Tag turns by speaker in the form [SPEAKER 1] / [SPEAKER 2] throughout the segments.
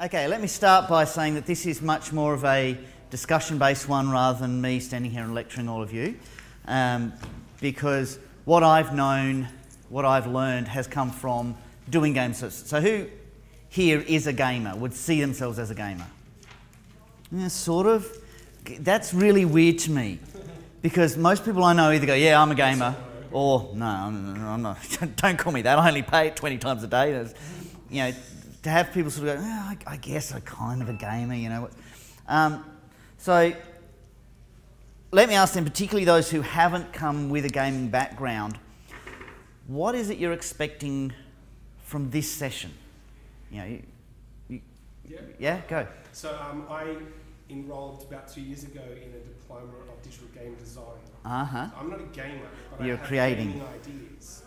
[SPEAKER 1] Okay, let me start by saying that this is much more of a discussion-based one rather than me standing here and lecturing all of you, because what I've known, what I've learned has come from doing games. So who here is a gamer, would see themselves as a gamer? Yeah, sort of. That's really weird to me, because most people I know either go, yeah, I'm a gamer, or no, I'm not. Don't call me that. I only pay it 20 times a day. There's, you know, to have people sort of go, oh, I guess I'm kind of a gamer, you know. So let me ask them, particularly those who haven't come with a gaming background, what is it you're expecting from this session? You know, yeah, go.
[SPEAKER 2] So I enrolled about 2 years ago in a diploma of digital game design.
[SPEAKER 1] Uh-huh.
[SPEAKER 2] So I'm not a gamer, but
[SPEAKER 1] you're
[SPEAKER 2] I have
[SPEAKER 1] creating
[SPEAKER 2] gaming ideas.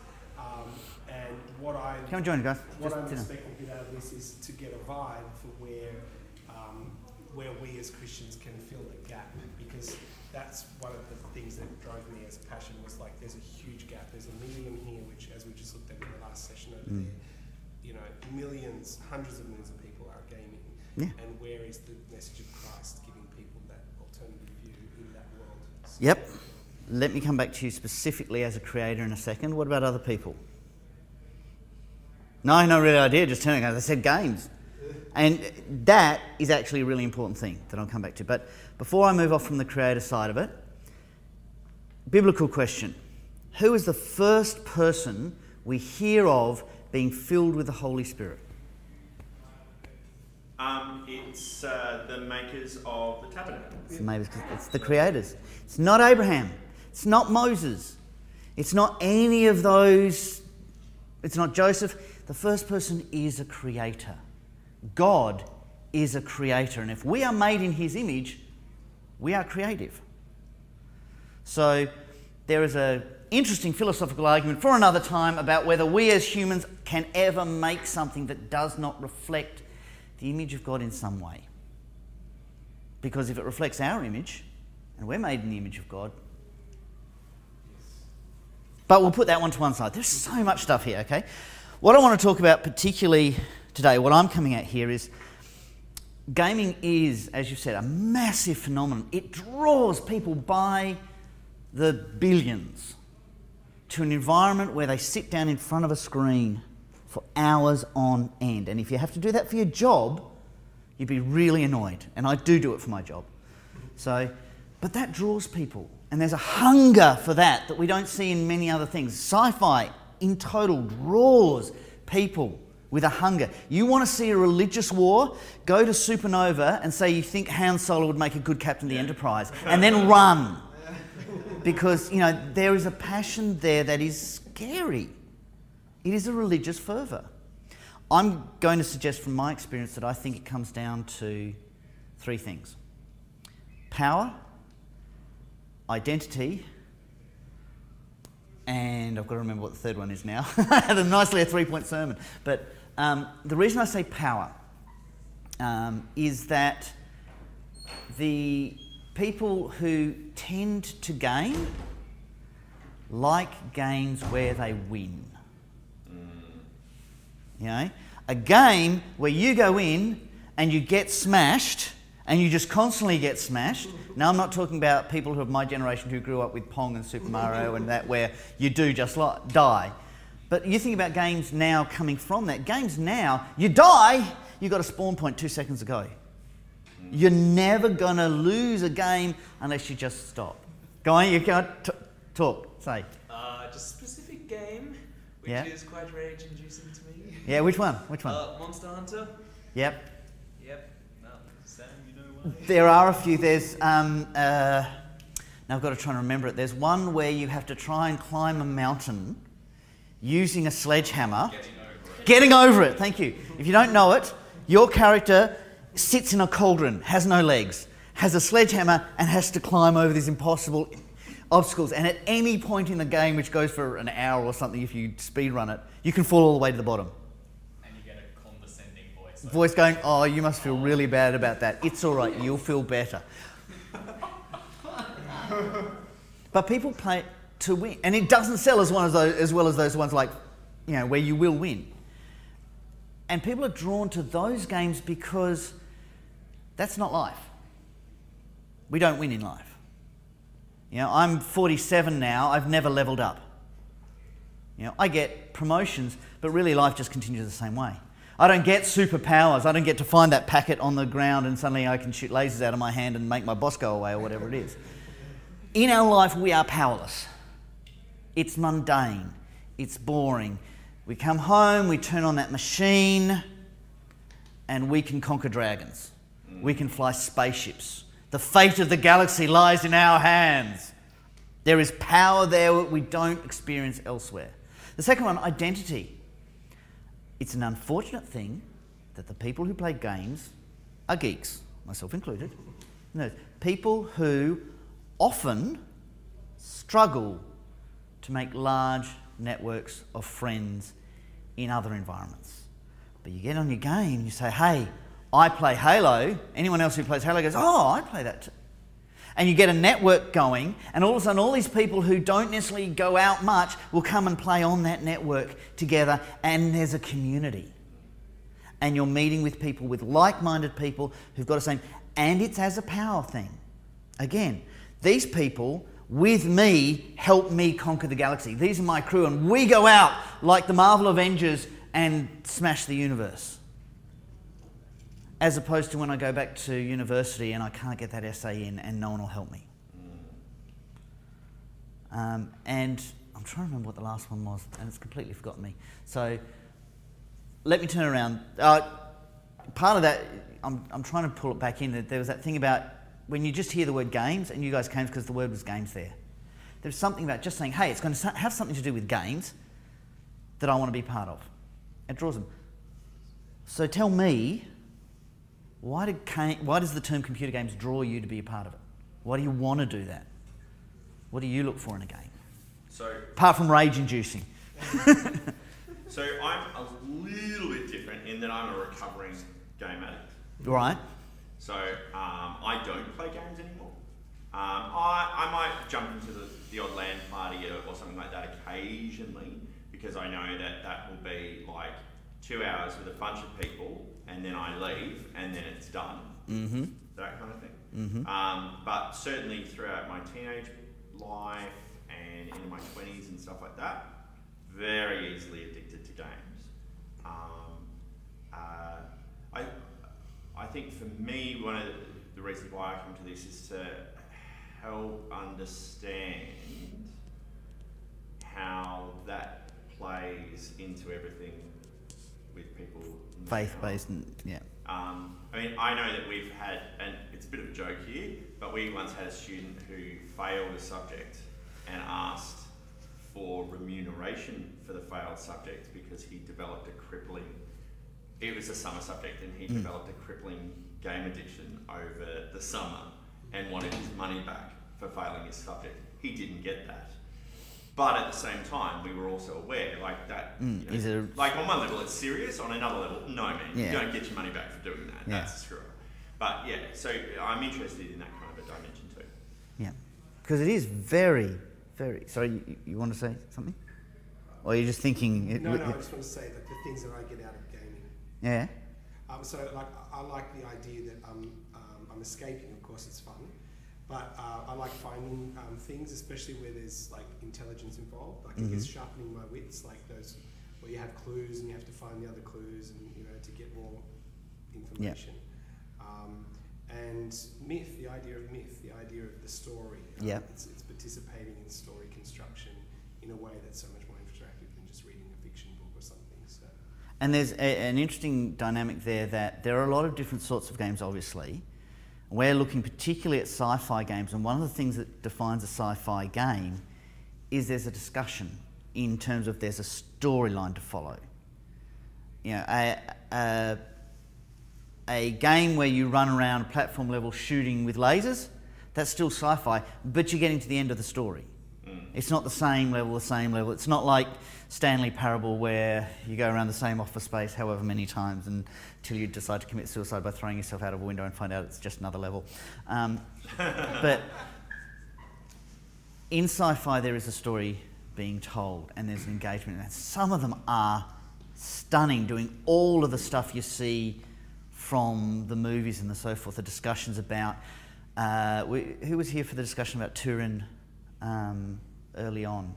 [SPEAKER 2] And what I'm
[SPEAKER 1] come and join, guys.
[SPEAKER 2] What I'm expecting to get out of this is to get a vibe for where we as Christians can fill the gap, because that's one of the things that drove me as a passion, was like there's a huge gap. There's a medium here, which, as we just looked at in the last session over there, you know, millions, hundreds of millions of people are gaming.
[SPEAKER 1] Yeah.
[SPEAKER 2] And where is the message of Christ giving people that alternative view in that world? So
[SPEAKER 1] yep. Let me come back to you specifically as a creator in a second. What about other people? No, no real idea, just telling us. I said games. And that is actually a really important thing that I'll come back to. But before I move off from the creator side of it, biblical question. Who is the first person we hear of being filled with the Holy Spirit?
[SPEAKER 3] It's the makers of the tabernacle.
[SPEAKER 1] It's the creators. It's not Abraham. It's not Moses. It's not any of those. It's not Joseph. The first person is a creator. God is a creator. And if we are made in his image, we are creative. So there is an interesting philosophical argument for another time about whether we as humans can ever make something that does not reflect the image of God in some way. Because if it reflects our image, and we're made in the image of God, but we'll put that one to one side. There's so much stuff here, okay? What I want to talk about particularly today, what I'm coming at here is gaming is, as you've said, a massive phenomenon. It draws people by the billions to an environment where they sit down in front of a screen for hours on end. And if you have to do that for your job, you'd be really annoyed. And I do it for my job. So, but that draws people. And there's a hunger for that we don't see in many other things. Sci-fi, in total, draws people with a hunger. You want to see a religious war? Go to Supernova and say you think Han Solo would make a good captain of the Enterprise, and then run. Because, you know, there is a passion there that is scary. It is a religious fervour. I'm going to suggest from my experience that I think it comes down to three things: power, identity, and I've got to remember what the third one is now. I had nicely a three-point sermon. But the reason I say power is that the people who tend to game like games where they win. You know, a game where you go in and you get smashed and you just constantly get smashed. Now, I'm not talking about people who are my generation who grew up with Pong and Super Mario and that, where you do just die. But you think about games now coming from that. Games now, you die, you got a spawn point 2 seconds ago. You're never going to lose a game unless you just stop. Go on, you can't talk, say.
[SPEAKER 4] Just a specific game, which is quite rage-inducing to me.
[SPEAKER 1] Yeah, which one? Which one?
[SPEAKER 4] Monster Hunter.
[SPEAKER 1] Yep.
[SPEAKER 4] Yep. No, Sam, you know why.
[SPEAKER 1] There are a few. There's, now I've got to try and remember it. There's one where you have to try and climb a mountain using a sledgehammer. Getting over it, thank you. If you don't know it, your character sits in a cauldron, has no legs, has a sledgehammer and has to climb over these impossible obstacles. And at any point in the game, which goes for an hour or something if you speed run it, you can fall all the way to the bottom.
[SPEAKER 4] And you get a condescending voice.
[SPEAKER 1] Voice going, oh, you must feel really bad about that. It's all right, you'll feel better. But people play to win. And it doesn't sell as well as those ones like, you know, where you will win. And people are drawn to those games because that's not life. We don't win in life. You know, I'm 47 now, I've never leveled up. You know, I get promotions, but really life just continues the same way. I don't get superpowers, I don't get to find that packet on the ground and suddenly I can shoot lasers out of my hand and make my boss go away or whatever it is. In our life, we are powerless. It's mundane, it's boring. We come home, we turn on that machine, and we can conquer dragons. We can fly spaceships. The fate of the galaxy lies in our hands. There is power there that we don't experience elsewhere. The second one, identity. It's an unfortunate thing that the people who play games are geeks, myself included. No, people who often struggle to make large networks of friends in other environments. But you get on your game, you say, hey, I play Halo. Anyone else who plays Halo goes, oh, I play that too. And you get a network going, and all of a sudden all these people who don't necessarily go out much will come and play on that network together, and there's a community. And you're meeting with people, with like-minded people who've got the same, and it's as a power thing. Again, these people with me help me conquer the galaxy. These are my crew, and we go out like the Marvel Avengers and smash the universe. As opposed to when I go back to university and I can't get that essay in and no one will help me. And I'm trying to remember what the last one was, and it's completely forgotten me. So let me turn around. Part of that, I'm trying to pull it back in. There was that thing about when you just hear the word games, and you guys came because the word was games there. There's something about just saying, hey, it's going to have something to do with games that I want to be part of. It draws them. So tell me, why does the term computer games draw you to be a part of it? Why do you want to do that? What do you look for in a game?
[SPEAKER 3] So,
[SPEAKER 1] apart from rage-inducing.
[SPEAKER 3] So I'm a little bit different in that I'm a recovering game addict.
[SPEAKER 1] Right.
[SPEAKER 3] So I don't play games anymore. I might jump into the odd LAN party or something like that occasionally, because I know that will be like 2 hours with a bunch of people, and then I leave, and then it's done. Mm-hmm. That kind of thing. Mm-hmm. But certainly throughout my teenage life and into my 20s and stuff like that, very easily addicted to games. I think for me, one of the reasons why I come to this is to help understand how that plays into everything with people.
[SPEAKER 1] Faith-based, yeah.
[SPEAKER 3] I mean, I know that we've had, and it's a bit of a joke here, but we once had a student who failed a subject and asked for remuneration for the failed subject because he developed a crippling, it was a summer subject, and he developed a crippling game addiction over the summer and wanted his money back for failing his subject. He didn't get that. But at the same time, we were also aware, like that, you know, like on one level it's serious, on another level, no man, you don't get your money back for doing that, that's a screw up. But yeah, so I'm interested in that kind of a dimension too.
[SPEAKER 1] Yeah, because it is very, very, sorry, you want to say something? Or you're just thinking?
[SPEAKER 2] No, I just want to say that the things that I get out of gaming.
[SPEAKER 1] Yeah.
[SPEAKER 2] So like, I like the idea that I'm escaping, of course it's fun. But I like finding things, especially where there's like intelligence involved. Like I guess sharpening my wits, like those where you have clues and you have to find the other clues, and you know, to get more information. And myth, the idea of myth, the idea of the story. It's participating in story construction in a way that's so much more interactive than just reading a fiction book or something. So.
[SPEAKER 1] And there's an interesting dynamic there that there are a lot of different sorts of games, obviously. We're looking particularly at sci-fi games, and one of the things that defines a sci-fi game is there's a discussion in terms of there's a storyline to follow. You know, a game where you run around a platform level shooting with lasers, that's still sci-fi, but you're getting to the end of the story. It's not the same level. It's not like Stanley Parable where you go around the same office space however many times until you decide to commit suicide by throwing yourself out of a window and find out it's just another level. But in sci-fi there is a story being told and there's an engagement, and some of them are stunning, doing all of the stuff you see from the movies and so forth, the discussions about... who was here for the discussion about Thorin early on?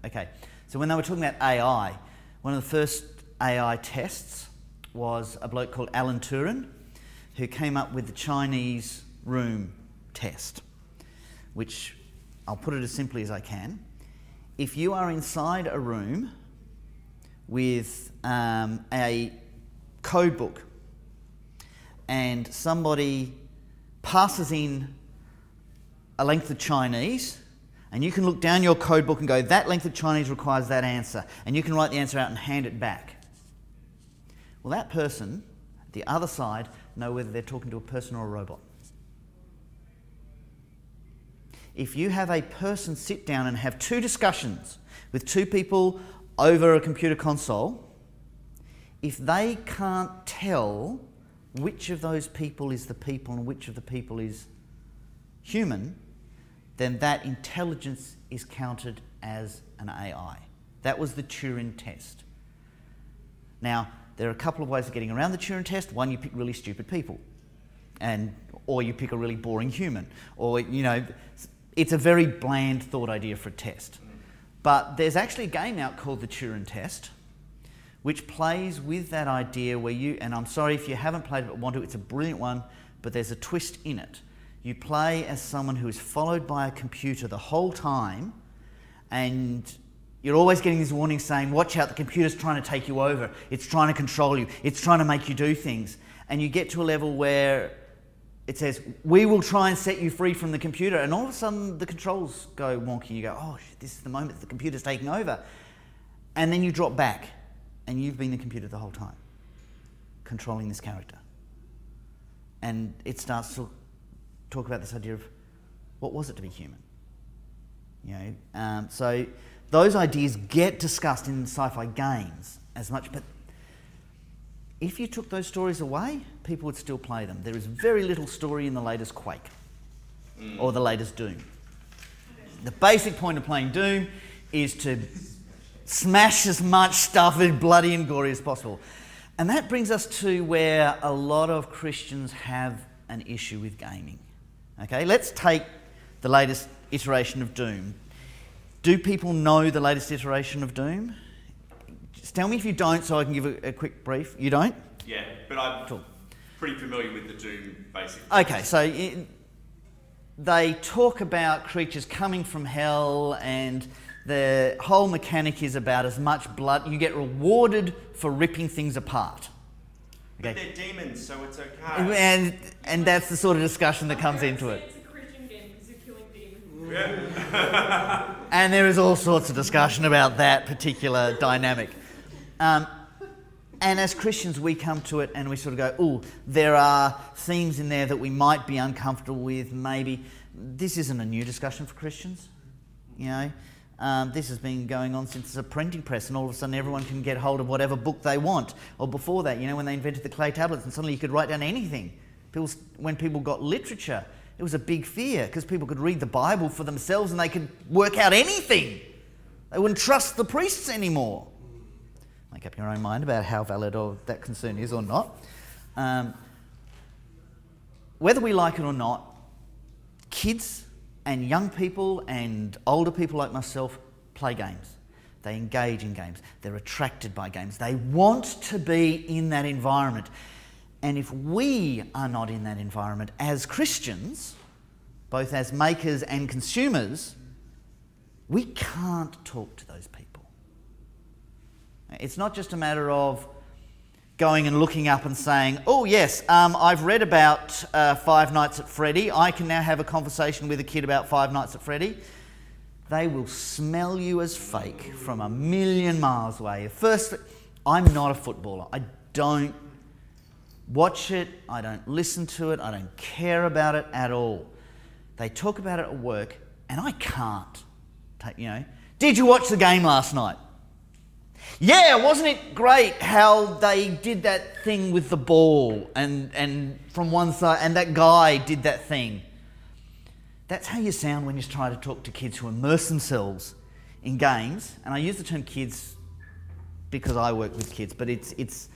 [SPEAKER 1] Okay, so when they were talking about AI, one of the first AI tests was a bloke called Alan Turing, who came up with the Chinese room test, which I'll put it as simply as I can. If you are inside a room with a code book and somebody passes in a length of Chinese, and you can look down your code book and go, that length of Chinese requires that answer, and you can write the answer out and hand it back. Well, that person, the other side, know whether they're talking to a person or a robot. If you have a person sit down and have two discussions with two people over a computer console, if they can't tell which of those people is the people and which of the people is human, then that intelligence is counted as an AI. That was the Turing test. Now, there are a couple of ways of getting around the Turing test. One, you pick really stupid people, or you pick a really boring human, or, you know, it's a very bland thought idea for a test. But there's actually a game out called the Turing test, which plays with that idea where you, and I'm sorry if you haven't played it but want to, it's a brilliant one, but there's a twist in it. You play as someone who is followed by a computer the whole time, and you're always getting these warnings saying, watch out, the computer's trying to take you over, it's trying to control you, it's trying to make you do things. And you get to a level where it says, we will try and set you free from the computer, and all of a sudden the controls go wonky, you go, oh shit, this is the moment that the computer's taking over. And then you drop back, and you've been the computer the whole time, controlling this character. And it starts to talk about this idea of, what was it to be human? You know, so those ideas get discussed in sci-fi games as much, but if you took those stories away, people would still play them. There is very little story in the latest Quake or the latest Doom. The basic point of playing Doom is to smash as much stuff as bloody and gory as possible. And that brings us to where a lot of Christians have an issue with gaming. Okay, let's take the latest iteration of Doom. Do people know the latest iteration of Doom? Just tell me if you don't so I can give a quick brief. You don't?
[SPEAKER 3] Yeah, but I'm pretty familiar with the Doom basic.
[SPEAKER 1] Okay, so they talk about creatures coming from hell, and the whole mechanic is about as much blood. You get rewarded for ripping things apart. Okay.
[SPEAKER 3] But they're demons, so it's okay.
[SPEAKER 1] And that's the sort of discussion that comes into it.
[SPEAKER 5] It's a Christian game because you're killing demons.
[SPEAKER 3] Yeah.
[SPEAKER 1] And there is all sorts of discussion about that particular dynamic. And as Christians, we come to it and we sort of go, oh, there are themes in there that we might be uncomfortable with, maybe. This isn't a new discussion for Christians, you know. This has been going on since the printing press, and all of a sudden everyone can get hold of whatever book they want. Or before that, you know, when they invented the clay tablets and suddenly you could write down anything. When people got literature, it was a big fear because people could read the Bible for themselves and they could work out anything. They wouldn't trust the priests anymore. Make up your own mind about how valid or that concern is or not. Whether we like it or not, kids and young people and older people like myself play games. They engage in games. They're attracted by games. They want to be in that environment. And if we are not in that environment as Christians, both as makers and consumers, we can't talk to those people. It's not just a matter of going and looking up and saying, oh yes, I've read about Five Nights at Freddy. I can now have a conversation with a kid about Five Nights at Freddy. They will smell you as fake from a million miles away. First, I'm not a footballer. I don't watch it. I don't listen to it. I don't care about it at all. They talk about it at work and I can't. You know, did you watch the game last night? Yeah, wasn't it great how they did that thing with the ball and from one side, and that guy did that thing? That's how you sound when you try to talk to kids who immerse themselves in games. And I use the term kids because I work with kids, but it's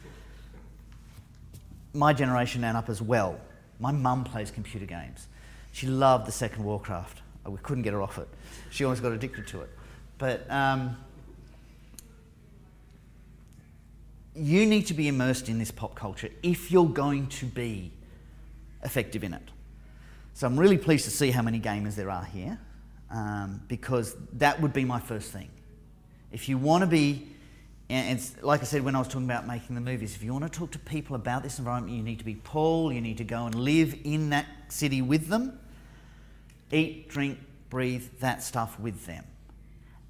[SPEAKER 1] my generation and up as well. My mum plays computer games. She loved the second Warcraft. We couldn't get her off it. She almost got addicted to it. But you need to be immersed in this pop culture if you're going to be effective in it. So I'm really pleased to see how many gamers there are here, because that would be my first thing. If you want to be, and it's like I said when I was talking about making the movies, if you want to talk to people about this environment, you need to be Paul, you need to go and live in that city with them, eat, drink, breathe that stuff with them,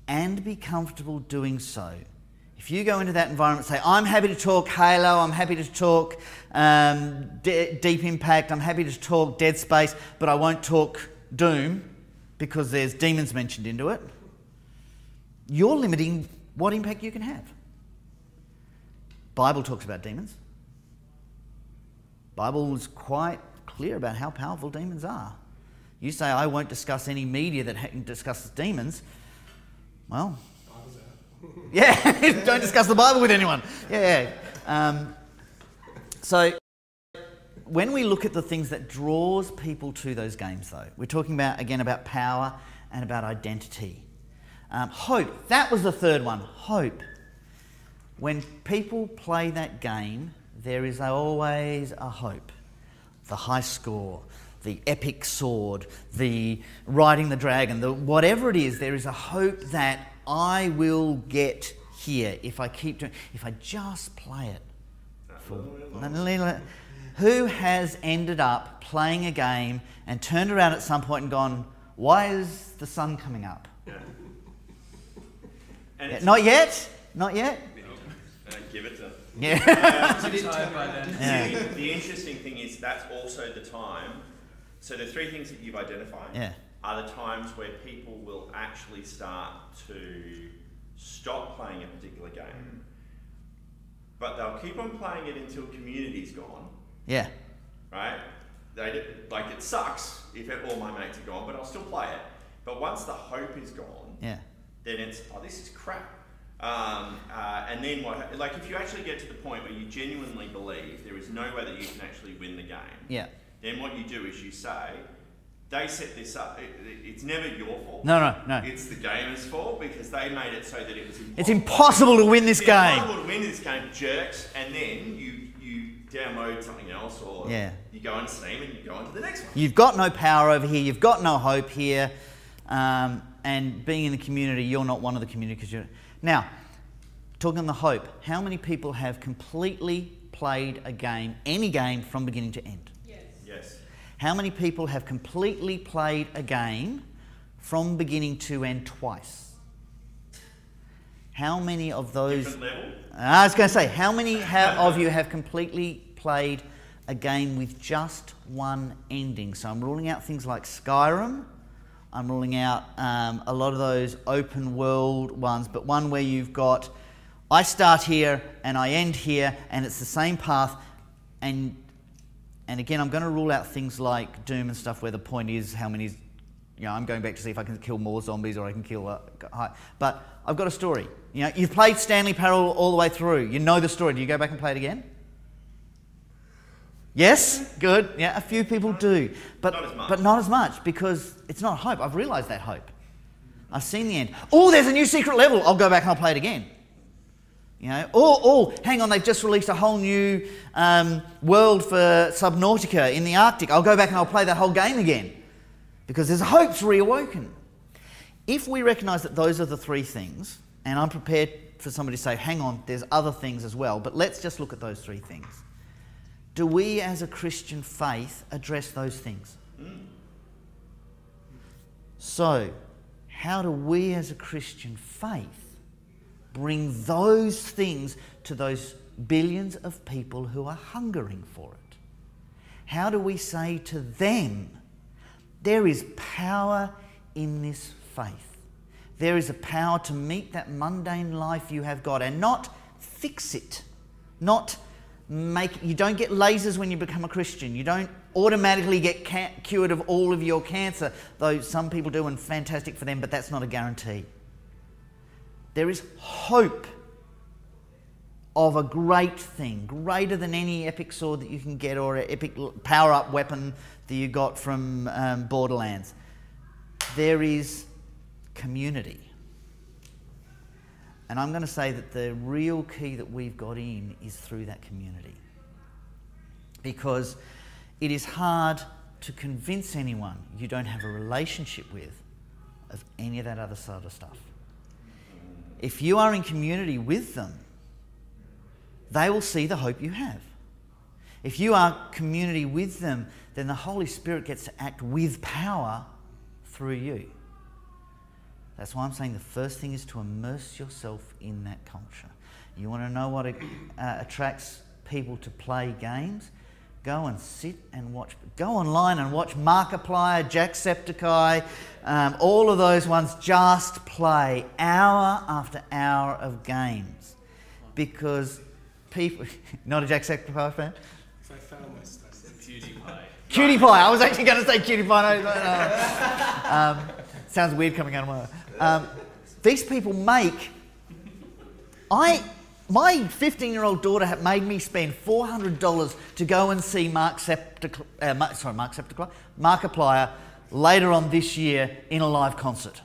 [SPEAKER 1] and be comfortable doing so. If you go into that environment and say, I'm happy to talk Halo, I'm happy to talk Deep Impact, I'm happy to talk Dead Space, but I won't talk Doom because there's demons mentioned into it, you're limiting what impact you can have. Bible talks about demons. Bible is quite clear about how powerful demons are. You say, I won't discuss any media that discusses demons. Well, yeah, don't discuss the Bible with anyone. Yeah. So when we look at the things that draws people to those games, though, we're talking about, again, about power and about identity. Hope, that was the third one, hope. When people play that game, there is always a hope. The high score, the epic sword, the riding the dragon, the whatever it is, there is a hope that I will get here if I keep doing, if I just play it. Who has ended up playing a game and turned around at some point and gone, why is the sun coming up?
[SPEAKER 3] Yeah.
[SPEAKER 1] Yeah, not yet? Not yet?
[SPEAKER 3] Give it to.
[SPEAKER 1] Yeah.
[SPEAKER 3] The interesting thing is that's also the time. So the three things that you've identified are the times where people will actually start to stop playing a particular game, but they'll keep on playing it until community's gone.
[SPEAKER 1] Yeah.
[SPEAKER 3] Right? Like it sucks if all my mates are gone, but I'll still play it. But once the hope is gone, then it's, oh, this is crap. And then what? Like if you actually get to the point where you genuinely believe there is no way that you can actually win the game, then what you do is you say, they set this up. It's never your fault. No. It's the gamer's fault because they made it so that it was impossible.
[SPEAKER 1] It's impossible to win this game.
[SPEAKER 3] It's impossible to win this game, jerks. And then you download something else, or you go on Steam and you go on to the next one.
[SPEAKER 1] You've got no power over here. You've got no hope here. And being in the community, you're not one of the community because you're... Now, talking on the hope, how many people have completely played a game, any game, from beginning to end?
[SPEAKER 3] Yes.
[SPEAKER 1] How many people have completely played a game from beginning to end twice? How many of those...
[SPEAKER 3] Different level?
[SPEAKER 1] I was going to say, how many of you have completely played a game with just one ending? So I'm ruling out things like Skyrim. I'm ruling out a lot of those open world ones, but one where you've got, I start here and I end here and it's the same path, and again, I'm going to rule out things like Doom and stuff where the point is how many, I'm going back to see if I can kill more zombies or I can kill, but I've got a story. You've played Stanley Parable all the way through. You know the story. Do you go back and play it again? Yes? Good. Yeah, a few people do. But not as much because it's not hope. I've realised that hope. I've seen the end. Oh, there's a new secret level. I'll go back and I'll play it again. Oh, hang on, they've just released a whole new world for Subnautica in the Arctic. I'll go back and I'll play that whole game again because there's hope's reawoken. If we recognise that those are the three things, and I'm prepared for somebody to say, hang on, there's other things as well, but let's just look at those three things. Do we as a Christian faith address those things? So, how do we as a Christian faith bring those things to those billions of people who are hungering for it? How do we say to them, there is power in this faith. There is a power to meet that mundane life you have got and not fix it. You don't get lasers when you become a Christian. You don't automatically get cured of all of your cancer, though some people do, and fantastic for them, but that's not a guarantee. There is hope of a great thing, greater than any epic sword that you can get or an epic power-up weapon that you got from Borderlands. There is community. And I'm going to say that the real key that we've got in is through that community. Because it is hard to convince anyone you don't have a relationship with of any of that other sort of stuff. If you are in community with them, they will see the hope you have. If you are community with them, then the Holy Spirit gets to act with power through you. That's why I'm saying the first thing is to immerse yourself in that culture. You want to know what attracts people to play games? Go and sit and watch. Go online and watch Markiplier, Jacksepticeye, all of those ones. Just play hour after hour of games. Because people... Not a Jacksepticeye fan?
[SPEAKER 2] If I found my stuff.
[SPEAKER 3] PewDiePie.
[SPEAKER 1] PewDiePie. I was actually going to say PewDiePie. No. Sounds weird coming out of my mouth. These people make... My 15-year-old daughter had made me spend $400 to go and see Markiplier later on this year in a live concert.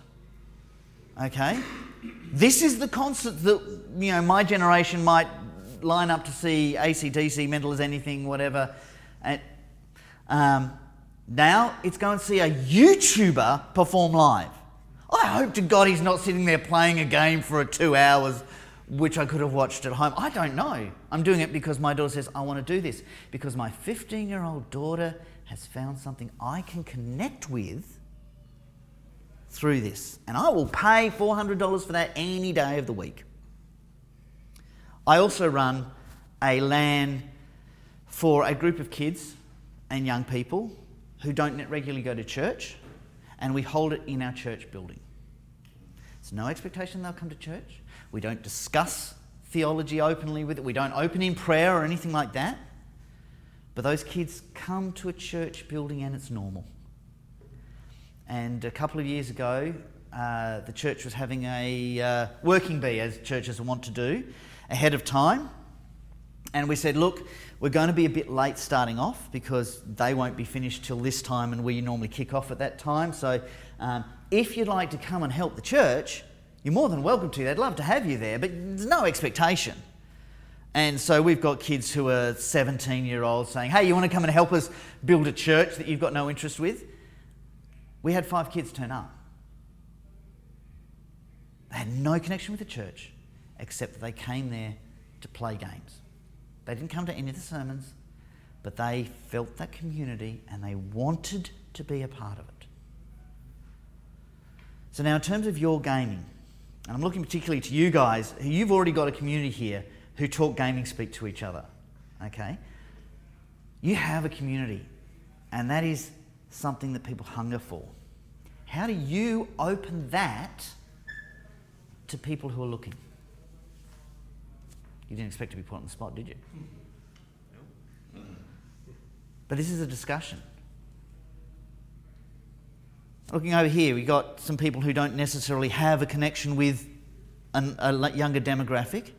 [SPEAKER 1] Okay? This is the concert that, you know, my generation might line up to see AC/DC, Mental as Anything, whatever. And, now it's go and see a YouTuber perform live. I hope to God he's not sitting there playing a game for 2 hours which I could have watched at home. I don't know. I'm doing it because my daughter says, I want to do this. Because my 15-year-old daughter has found something I can connect with through this. And I will pay $400 for that any day of the week. I also run a LAN for a group of kids and young people who don't regularly go to church, and we hold it in our church building. There's no expectation they'll come to church. We don't discuss theology openly with it. We don't open in prayer or anything like that. But those kids come to a church building and it's normal. And a couple of years ago, the church was having a working bee, as churches want to do, ahead of time. And we said, look, we're going to be a bit late starting off because they won't be finished till this time and we normally kick off at that time. So if you'd like to come and help the church, you're more than welcome to. They'd love to have you there, but there's no expectation. And so we've got kids who are 17-year-olds saying, hey, you want to come and help us build a church that you've got no interest with? We had 5 kids turn up. They had no connection with the church, except that they came there to play games. They didn't come to any of the sermons, but they felt that community and they wanted to be a part of it. So now in terms of your gaming, and I'm looking particularly to you guys, who you've already got a community here who talk gaming speak to each other, okay? You have a community, and that is something that people hunger for. How do you open that to people who are looking? You didn't expect to be put on the spot, did you? No. But this is a discussion. Looking over here, we've got some people who don't necessarily have a connection with a younger demographic.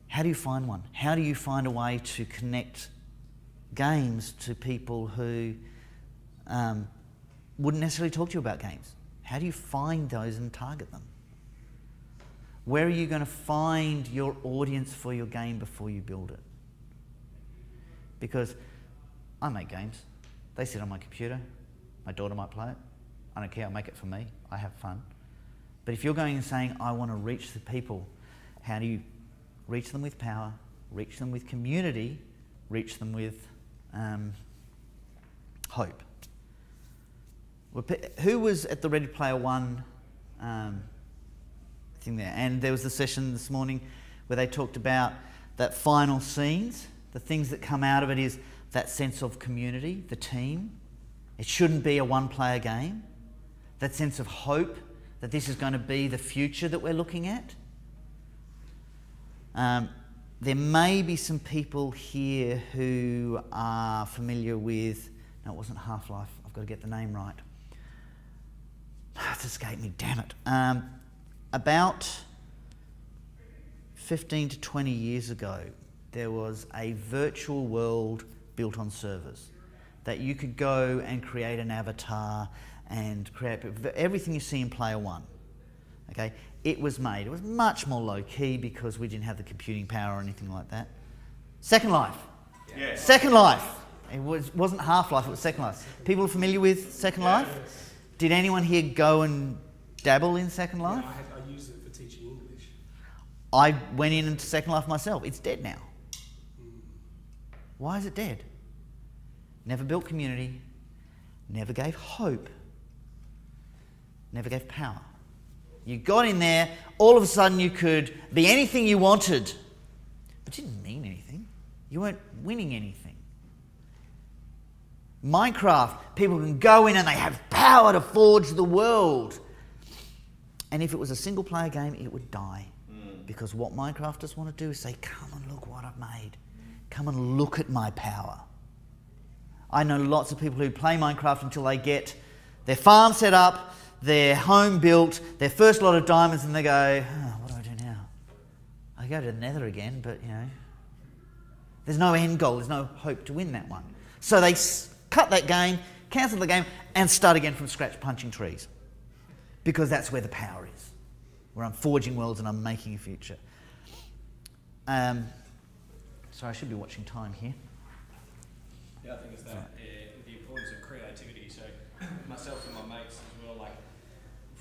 [SPEAKER 1] How do you find one? How do you find a way to connect games to people who wouldn't necessarily talk to you about games? How do you find those and target them? Where are you going to find your audience for your game before you build it? Because I make games. They sit on my computer. My daughter might play it. I don't care, I'll make it for me. I have fun. But if you're going and saying, I want to reach the people, how do you reach them with power, reach them with community, reach them with hope? Who was at the Ready Player One thing there? And there was the session this morning where they talked about that final scenes. The things that come out of it is that sense of community, the team. It shouldn't be a one-player game. That sense of hope that this is going to be the future that we're looking at. There may be some people here who are familiar with, no, it wasn't Half-Life, I've got to get the name right. It's escaped me, damn it. About 15 to 20 years ago, there was a virtual world built on servers that you could go and create an avatar and create everything you see in Player One. Okay, it was made. It was much more low key because we didn't have the computing power or anything like that. Second Life.
[SPEAKER 3] Yeah.
[SPEAKER 1] Second Life. It wasn't Half-Life, it was Second Life. People are familiar with Second Life? Did anyone here go and dabble in Second Life?
[SPEAKER 2] Yeah, I use it for teaching English.
[SPEAKER 1] I went into Second Life myself. It's dead now. Why is it dead? Never built community, never gave hope, never gave power. You got in there, all of a sudden you could be anything you wanted, but it didn't mean anything. You weren't winning anything. Minecraft, people can go in and they have power to forge the world. And if it was a single player game, it would die. Because what Minecrafters want to do is say, come and look what I've made. Come and look at my power. I know lots of people who play Minecraft until they get their farm set up, their home built, their first lot of diamonds, and they go, oh, what do I do now? I go to the Nether again, but you know, there's no end goal, there's no hope to win that one. So they cut that game, cancel the game, and start again from scratch punching trees. Because that's where the power is. Where I'm forging worlds and I'm making a future. Sorry, I should be watching time here.
[SPEAKER 6] Yeah, I think it's that, the importance of creativity. So myself and my mates as well, like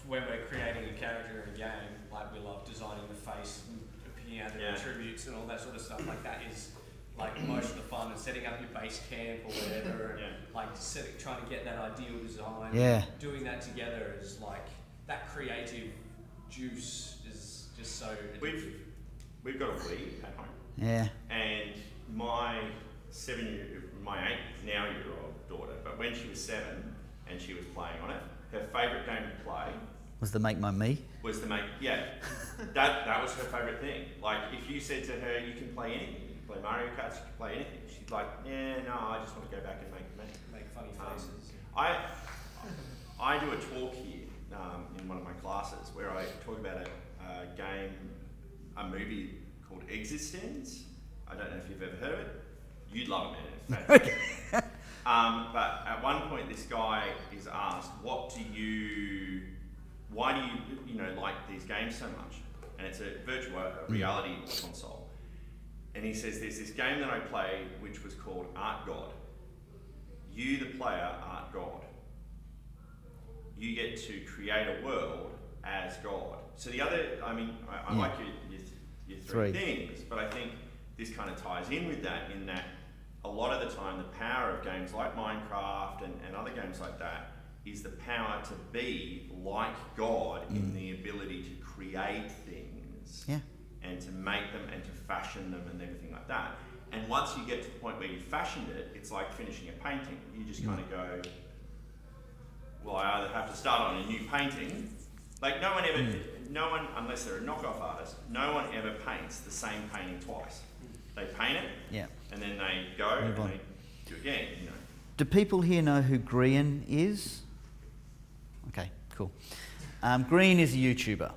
[SPEAKER 6] when we're creating a character in a game, like we love designing the face and picking out the attributes and all that sort of stuff. Like that is like most of the fun, and setting up your base camp or whatever, and like trying to get that ideal design.
[SPEAKER 1] Yeah.
[SPEAKER 6] Doing that together is like that creative juice is just so addictive.
[SPEAKER 3] We've got a Wii at home.
[SPEAKER 1] Yeah.
[SPEAKER 3] And my 8-now-year-old daughter, but when she was 7 and she was playing on it, her favourite game to play
[SPEAKER 1] Was the Make My Me?
[SPEAKER 3] was the that was her favourite thing. Like if you said to her, you can play anything, you can play Mario Kart, you can play anything, she's like, yeah, no, I just want to go back and make me.
[SPEAKER 6] Make funny faces.
[SPEAKER 3] I do a talk here in one of my classes where I talk about a movie called Existence. I don't know if you've ever heard of it. You'd love it, man. It's fantastic. But at one point, this guy is asked, why do you like these games so much? And it's a virtual reality console. And he says, there's this game that I play which was called Art God. You, the player, art God. You get to create a world as God. So the other, I like your three things, but I think this kind of ties in with that, in that a lot of the time the power of games like Minecraft and other games like that is the power to be like God in the ability to create things and to make them and to fashion them and everything like that. And once you get to the point where you fashioned it, it's like finishing a painting. You just kind of go, well, I either have to start on a new painting. Like no one, unless they're a knockoff artist, no one ever paints the same painting twice. They paint it, and then they go and they do it again. You know.
[SPEAKER 1] Do people here know who Green is? Okay, cool. Green is a YouTuber,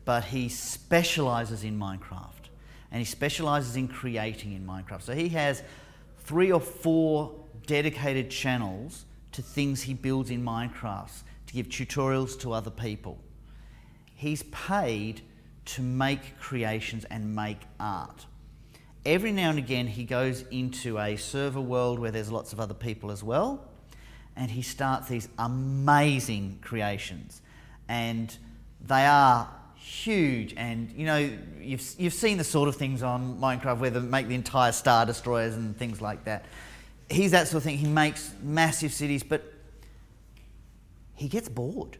[SPEAKER 1] but he specialises in Minecraft, and he specialises in creating in Minecraft. So he has 3 or 4 dedicated channels to things he builds in Minecraft to give tutorials to other people. He's paid to make creations and make art. Every now and again he goes into a server world where there's lots of other people as well, and he starts these amazing creations, and they are huge. And you know, you've seen the sort of things on Minecraft where they make the entire Star Destroyers and things like that. He's that sort of thing. He makes massive cities, but he gets bored.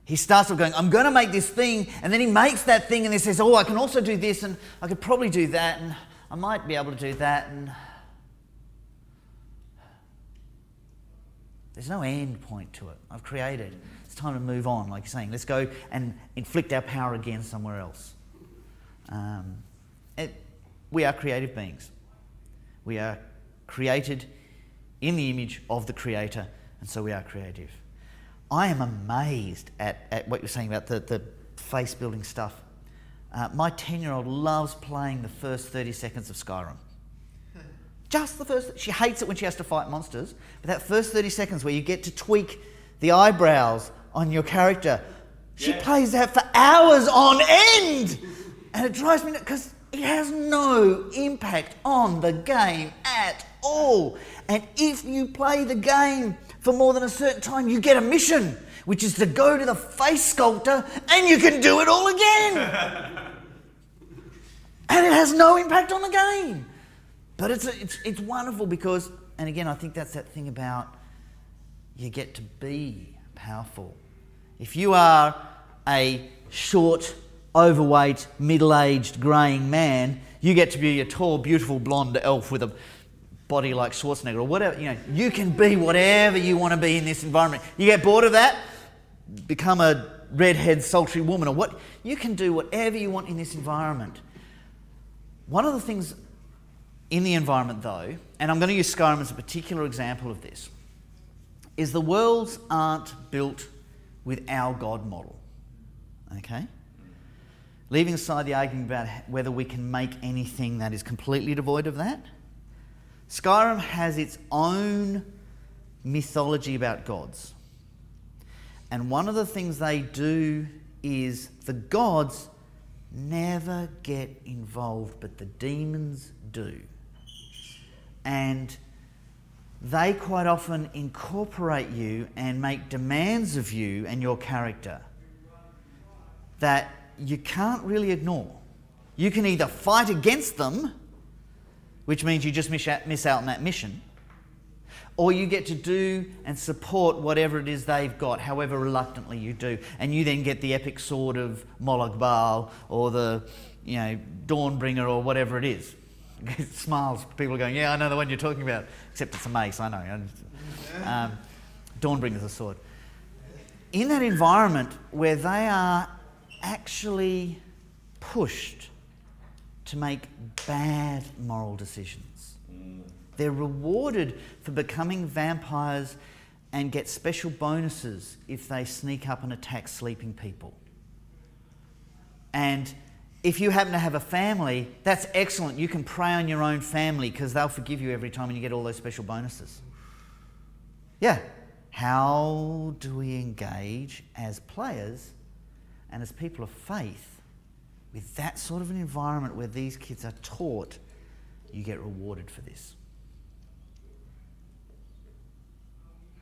[SPEAKER 1] He starts off going, I'm going to make this thing, and then he makes that thing and he says, oh, I can also do this, and I could probably do that, and I might be able to do that, and there's no end point to it. I've created. It's time to move on, like you're saying. Let's go and inflict our power again somewhere else. We are creative beings. We are created in the image of the Creator, and so we are creative. I am amazed at what you're saying about the face building stuff. My 10-year-old loves playing the first 30 seconds of Skyrim. Just the first. She hates it when she has to fight monsters, but that first 30 seconds where you get to tweak the eyebrows on your character, she plays that for hours on end, and it drives me nuts because it has no impact on the game at all. And if you play the game for more than a certain time, you get a mission, which is to go to the face sculptor and you can do it all again. And it has no impact on the game. But it's wonderful because, and again, I think that's that thing about you get to be powerful. If you are a short, overweight, middle-aged, greying man, you get to be a tall, beautiful, blonde elf with a body like Schwarzenegger or whatever. You know, you can be whatever you want to be in this environment. You get bored of that, become a redhead, sultry woman, or what. You can do whatever you want in this environment. One of the things in the environment, though, and I'm going to use Skyrim as a particular example of this, is the worlds aren't built with our God model. Okay? Leaving aside the argument about whether we can make anything that is completely devoid of that, Skyrim has its own mythology about gods. And one of the things they do is the gods never get involved, but the demons do. And they quite often incorporate you and make demands of you and your character that you can't really ignore. You can either fight against them, which means you just miss out on that mission, or you get to do and support whatever it is they've got, however reluctantly you do. And you then get the epic sword of Moloch Baal or the, Dawnbringer or whatever it is. It smiles. People are going, yeah, I know the one you're talking about. Except it's a mace, I know. Dawnbringer's a sword. In that environment where they are actually pushed to make bad moral decisions. They're rewarded for becoming vampires and get special bonuses if they sneak up and attack sleeping people. And if you happen to have a family, that's excellent. You can prey on your own family because they'll forgive you every time and you get all those special bonuses. Yeah. How do we engage as players and as people of faith with that sort of an environment where these kids are taught you get rewarded for this?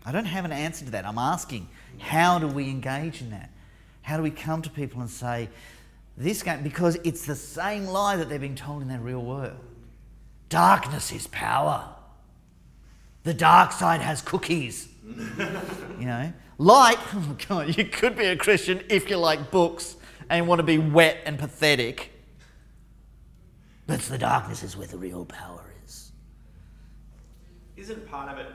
[SPEAKER 1] I don't have an answer to that. I'm asking, how do we engage in that? How do we come to people and say, this game, because it's the same lie that they're being told in their real world. Darkness is power. The dark side has cookies. Light, oh God, you could be a Christian if you like books and want to be wet and pathetic. But the darkness is where the real power is.
[SPEAKER 3] Isn't part of it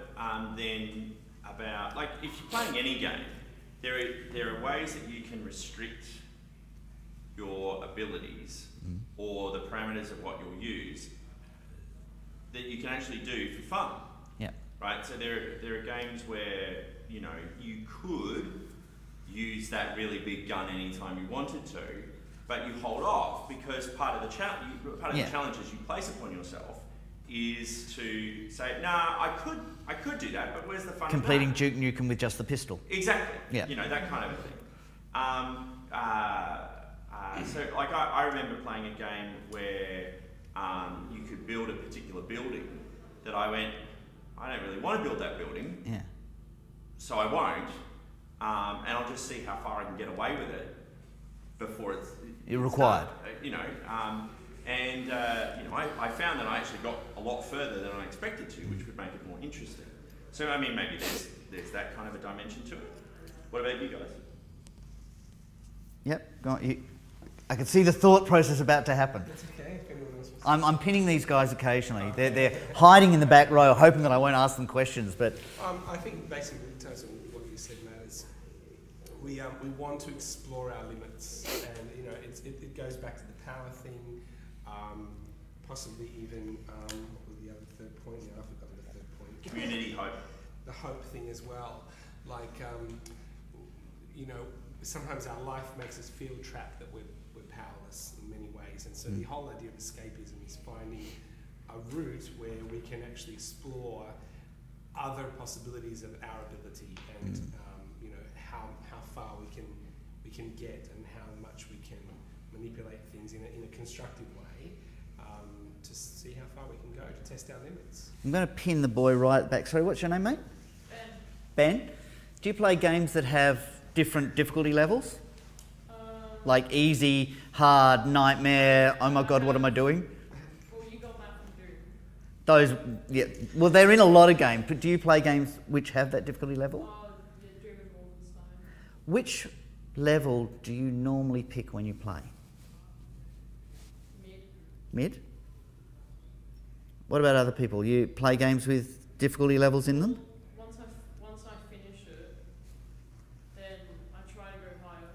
[SPEAKER 3] then about, like, if you're playing any game, there are ways that you can restrict your abilities or the parameters of what you'll use that you can actually do for fun.
[SPEAKER 1] Yeah.
[SPEAKER 3] Right? So there are games where, you could use that really big gun anytime you wanted to, but you hold off because part of the challenges you place upon yourself is to say, nah, I could do that, but where's the fun?
[SPEAKER 1] Completing Duke Nukem with just the pistol.
[SPEAKER 3] Exactly.
[SPEAKER 1] Yeah.
[SPEAKER 3] That kind of a thing. So, like, I remember playing a game where you could build a particular building that I went, I don't really want to build that building, so I won't, and I'll just see how far I can get away with it before it's
[SPEAKER 1] required.
[SPEAKER 3] I found that I actually got a lot further than I expected to, which would make it more interesting. So, I mean, maybe there's that kind of a dimension to it. What about you guys?
[SPEAKER 1] Yep, go on. I can see the thought process about to happen.
[SPEAKER 2] That's okay. If anyone else wants to
[SPEAKER 1] I'm pinning these guys occasionally. They're hiding in the back row, hoping that I won't ask them questions. But
[SPEAKER 2] I think basically in terms of what you said, Matt, is we want to explore our limits, and it goes back to the power thing, possibly even what was the other third point? Yeah, I've forgotten the third point.
[SPEAKER 3] Community hope.
[SPEAKER 2] The hope thing as well, like sometimes our life makes us feel trapped, that we're powerless in many ways. And so the whole idea of escapism is finding a route where we can actually explore other possibilities of our ability and you know, how far we can get and how much we can manipulate things in a constructive way, to see how far we can go, to test our limits.
[SPEAKER 1] I'm going to pin the boy right back. Sorry, what's your name, mate? Ben. Ben? Do you play games that have different difficulty levels? Like easy, hard, nightmare, oh my god, what am I doing?
[SPEAKER 5] Well, you got that from Doom.
[SPEAKER 1] Those, yeah. Well, they're in a lot of games, but do you play games which have that difficulty level?
[SPEAKER 5] Yeah, Doom and Wolfenstein.
[SPEAKER 1] Which level do you normally pick when you play?
[SPEAKER 5] Mid.
[SPEAKER 1] Mid? What about other people? You play games with difficulty levels in them?
[SPEAKER 5] Once I finish it, then I try to go higher.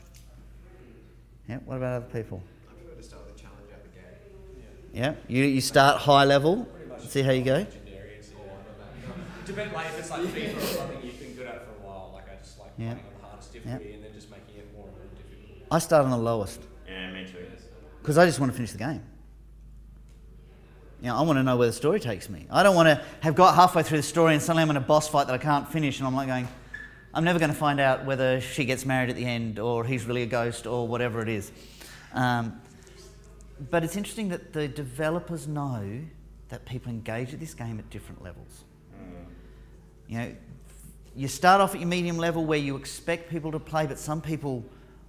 [SPEAKER 1] Yeah, what about other people?
[SPEAKER 7] I prefer to start with a challenge out the gate.
[SPEAKER 1] Yeah, you start high level, see how you go?
[SPEAKER 6] Depends, like if it's like FIFA or something you've been good at for a while, like I just like playing on the hardest difficulty and then just making it more and more difficult.
[SPEAKER 1] I start on the lowest.
[SPEAKER 3] Yeah, me too.
[SPEAKER 1] Because I just want to finish the game. You know, I want to know where the story takes me. I don't want to have got halfway through the story and suddenly I'm in a boss fight that I can't finish and I'm like going, I'm never going to find out whether she gets married at the end or he's really a ghost or whatever it is. But it's interesting that the developers know that people engage with this game at different levels. You know, you start off at your medium level where you expect people to play, but some people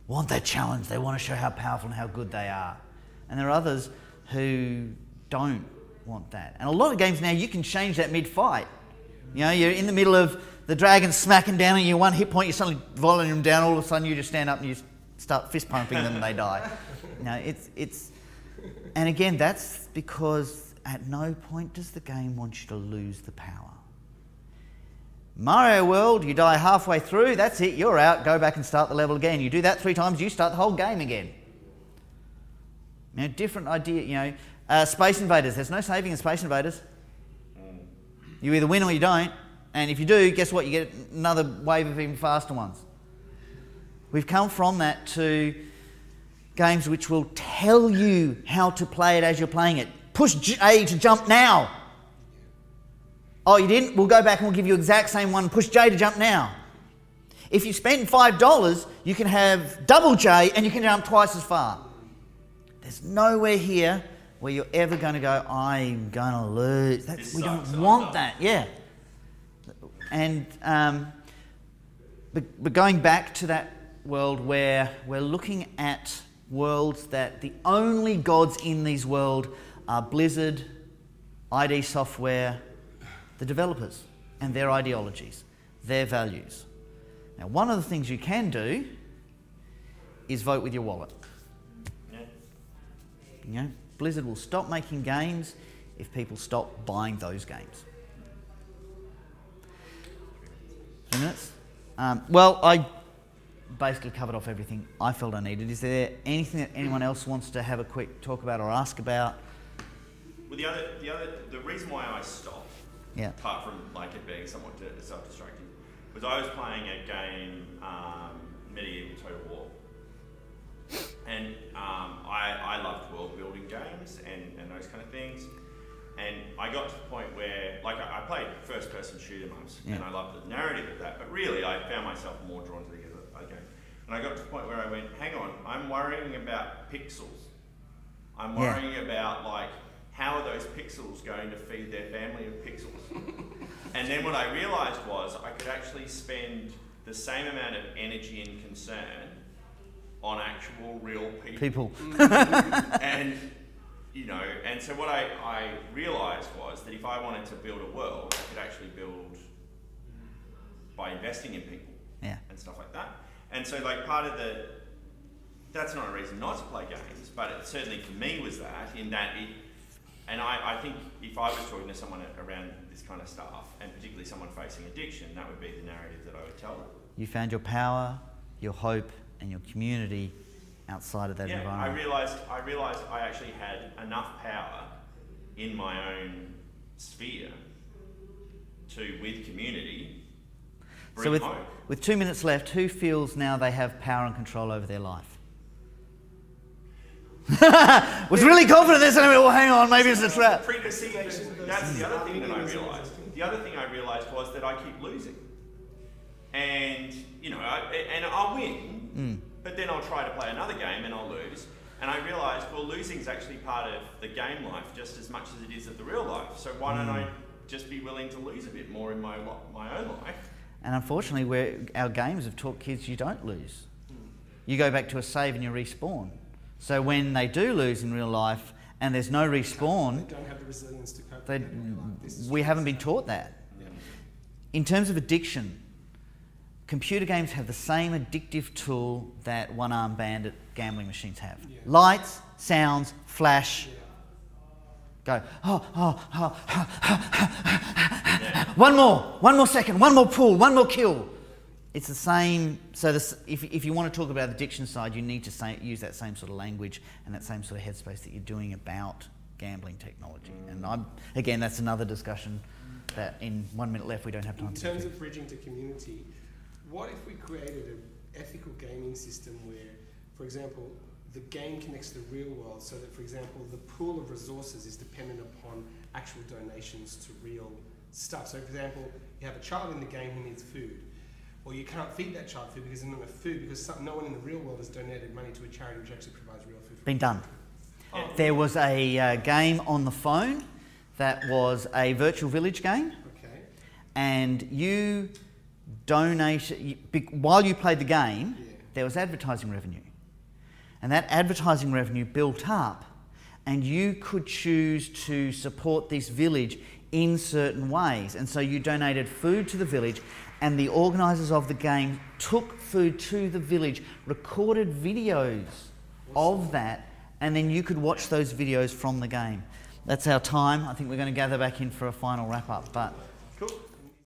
[SPEAKER 1] want that challenge. They want to show how powerful and how good they are. And there are others who don't want that. And a lot of games now, you can change that mid-fight. You know, you're in the middle of the dragon smacking down on you, one hit point, you're suddenly volleying them down, all of a sudden you just stand up and you start fist pumping them and they die. You know, and again, that's because at no point does the game want you to lose the power. Mario World, you die halfway through, that's it, you're out, go back and start the level again. You do that 3 times, you start the whole game again. You know, different idea, you know. Space Invaders, there's no saving in Space Invaders. You either win or you don't, and if you do, guess what, you get another wave of even faster ones. We've come from that to games which will tell you how to play it as you're playing it. Push A to jump now. Oh, you didn't? We'll go back and we'll give you the exact same one. Push J to jump now. If you spend $5, you can have double J and you can jump twice as far. There's nowhere here where you're ever going to go, I'm going to lose. We don't want that, yeah. And but going back to that world where we're looking at worlds that the only gods in these worlds are Blizzard, ID Software, the developers and their ideologies, their values. Now, one of the things you can do is vote with your wallet.
[SPEAKER 3] Yeah.
[SPEAKER 1] You know, Blizzard will stop making games if people stop buying those games. 2 minutes? Well, I basically covered off everything I felt I needed. Is there anything that anyone else wants to have a quick talk about or ask about?
[SPEAKER 3] Well, the reason why I stopped, apart from like it being somewhat self-destructive, was I was playing a game, Medieval Total War, and I loved world building games and those kind of things. And I got to the point where, like, I played first-person shoot 'em ups, and I loved the narrative of that. But really, I found myself more drawn to the other game. And I got to the point where I went, hang on, I'm worrying about pixels. I'm worrying about, like, how are those pixels going to feed their family of pixels? And then what I realised was I could actually spend the same amount of energy and concern on actual real people. And, you know, and so what I realised was that if I wanted to build a world, I could actually build by investing in people and stuff like that. And so, like, part of that's not a reason not to play games, but it certainly for me was that, in that it, and I think if I was talking to someone around this kind of stuff, and particularly someone facing addiction, that would be the narrative that I would tell them.
[SPEAKER 1] You found your power, your hope, and your community outside of that environment.
[SPEAKER 3] I realised I actually had enough power in my own sphere with community.
[SPEAKER 1] So
[SPEAKER 3] bring hope.
[SPEAKER 1] with 2 minutes left, who feels now they have power and control over their life? Was really confident there, so well, hang on, maybe it's a trap.
[SPEAKER 3] That's the other thing that I realised. The other thing I realised was that I keep losing. And, you know, and I'll win, but then I'll try to play another game and I'll lose. And I realised, well, losing is actually part of the game life just as much as it is of the real life. So why don't I just be willing to lose a bit more in my own life?
[SPEAKER 1] And unfortunately, our games have taught kids you don't lose. You go back to a save and you respawn. So when they do lose in real life and there's no respawn,
[SPEAKER 2] They don't have the resilience to cope.
[SPEAKER 1] we haven't been taught that.
[SPEAKER 2] Yeah.
[SPEAKER 1] In terms of addiction, computer games have the same addictive tool that one-armed bandit gambling machines have.
[SPEAKER 2] Yeah.
[SPEAKER 1] Lights, sounds, flash.
[SPEAKER 2] Yeah.
[SPEAKER 1] Go, one more second, one more pull, one more kill. It's the same. So if you want to talk about the addiction side, you need to use that same sort of language and that same sort of headspace that you're doing about gambling technology. And again, that's another discussion that in 1 minute left we don't have time to do.
[SPEAKER 2] In terms of bridging to community, what if we created an ethical gaming system where, for example, the game connects to the real world so that, for example, the pool of resources is dependent upon actual donations to real stuff. So, for example, you have a child in the game who needs food. Well, you can't feed that child food because there's not enough food because no one in the real world has donated money to a charity which actually provides real food.
[SPEAKER 1] Been done. There was a game on the phone that was a virtual village game.
[SPEAKER 2] Okay.
[SPEAKER 1] And you donated, while you played the game, there was advertising revenue. And that advertising revenue built up and you could choose to support this village in certain ways. And so you donated food to the village and the organisers of the game took food to the village, recorded videos of that, and then you could watch those videos from the game. That's our time. I think we're going to gather back in for a final wrap-up. But
[SPEAKER 3] Cool.